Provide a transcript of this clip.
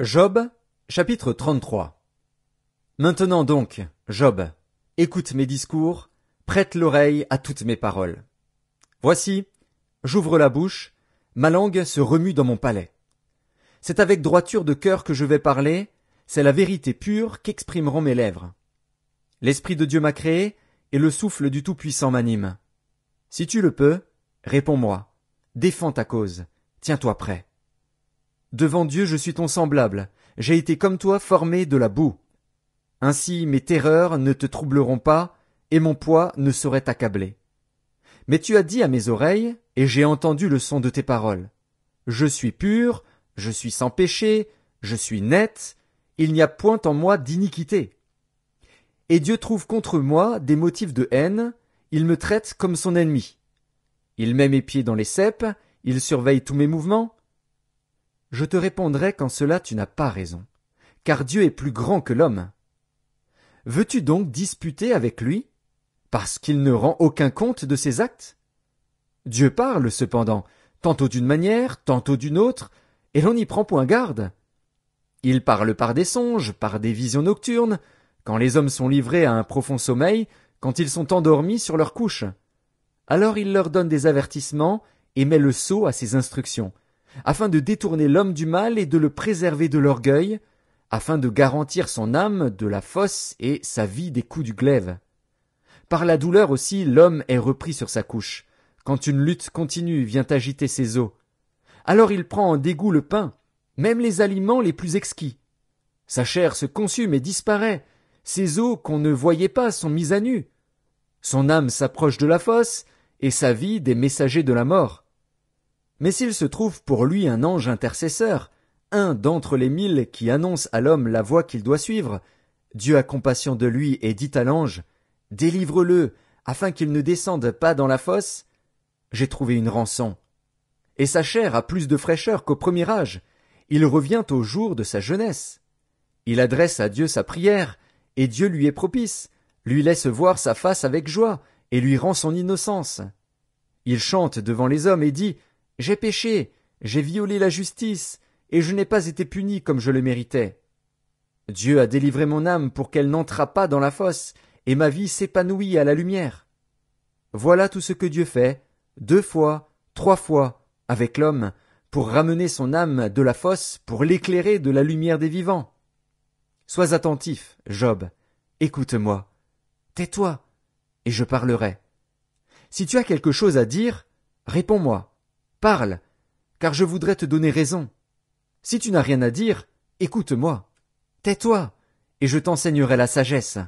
Job, chapitre 33. Maintenant donc, Job, écoute mes discours, prête l'oreille à toutes mes paroles. Voici, j'ouvre la bouche, ma langue se remue dans mon palais. C'est avec droiture de cœur que je vais parler, c'est la vérité pure qu'exprimeront mes lèvres. L'Esprit de Dieu m'a créé, et le souffle du Tout-Puissant m'anime. Si tu le peux, réponds-moi, défends ta cause, tiens-toi prêt. Devant Dieu je suis ton semblable, j'ai été comme toi formé de la boue. Ainsi mes terreurs ne te troubleront pas, et mon poids ne saurait t'accabler. Mais tu as dit à mes oreilles, et j'ai entendu le son de tes paroles. Je suis pur, je suis sans péché, je suis net, il n'y a point en moi d'iniquité. Et Dieu trouve contre moi des motifs de haine, il me traite comme son ennemi. Il met mes pieds dans les ceps, il surveille tous mes mouvements. Je te répondrai qu'en cela tu n'as pas raison, car Dieu est plus grand que l'homme. Veux-tu donc disputer avec lui, parce qu'il ne rend aucun compte de ses actes? Dieu parle cependant, tantôt d'une manière, tantôt d'une autre, et l'on n'y prend point garde. Il parle par des songes, par des visions nocturnes, quand les hommes sont livrés à un profond sommeil, quand ils sont endormis sur leur couche. Alors il leur donne des avertissements et met le sceau à ses instructions, afin de détourner l'homme du mal et de le préserver de l'orgueil, afin de garantir son âme de la fosse et sa vie des coups du glaive. Par la douleur aussi l'homme est repris sur sa couche, quand une lutte continue vient agiter ses os. Alors il prend en dégoût le pain, même les aliments les plus exquis. Sa chair se consume et disparaît, ses os qu'on ne voyait pas sont mis à nu. Son âme s'approche de la fosse, et sa vie des messagers de la mort. Mais s'il se trouve pour lui un ange intercesseur, un d'entre les 1000 qui annonce à l'homme la voie qu'il doit suivre, Dieu a compassion de lui et dit à l'ange, « Délivre-le, afin qu'il ne descende pas dans la fosse. » J'ai trouvé une rançon. Et sa chair a plus de fraîcheur qu'au premier âge. Il revient au jour de sa jeunesse. Il adresse à Dieu sa prière, et Dieu lui est propice, lui laisse voir sa face avec joie, et lui rend son innocence. Il chante devant les hommes et dit, « J'ai péché, j'ai violé la justice, et je n'ai pas été puni comme je le méritais. Dieu a délivré mon âme pour qu'elle n'entrât pas dans la fosse, et ma vie s'épanouit à la lumière. » Voilà tout ce que Dieu fait, 2 fois, 3 fois, avec l'homme, pour ramener son âme de la fosse, pour l'éclairer de la lumière des vivants. Sois attentif, Job, écoute-moi, tais-toi, et je parlerai. Si tu as quelque chose à dire, réponds-moi, parle, car je voudrais te donner raison. Si tu n'as rien à dire, écoute-moi, tais-toi, et je t'enseignerai la sagesse.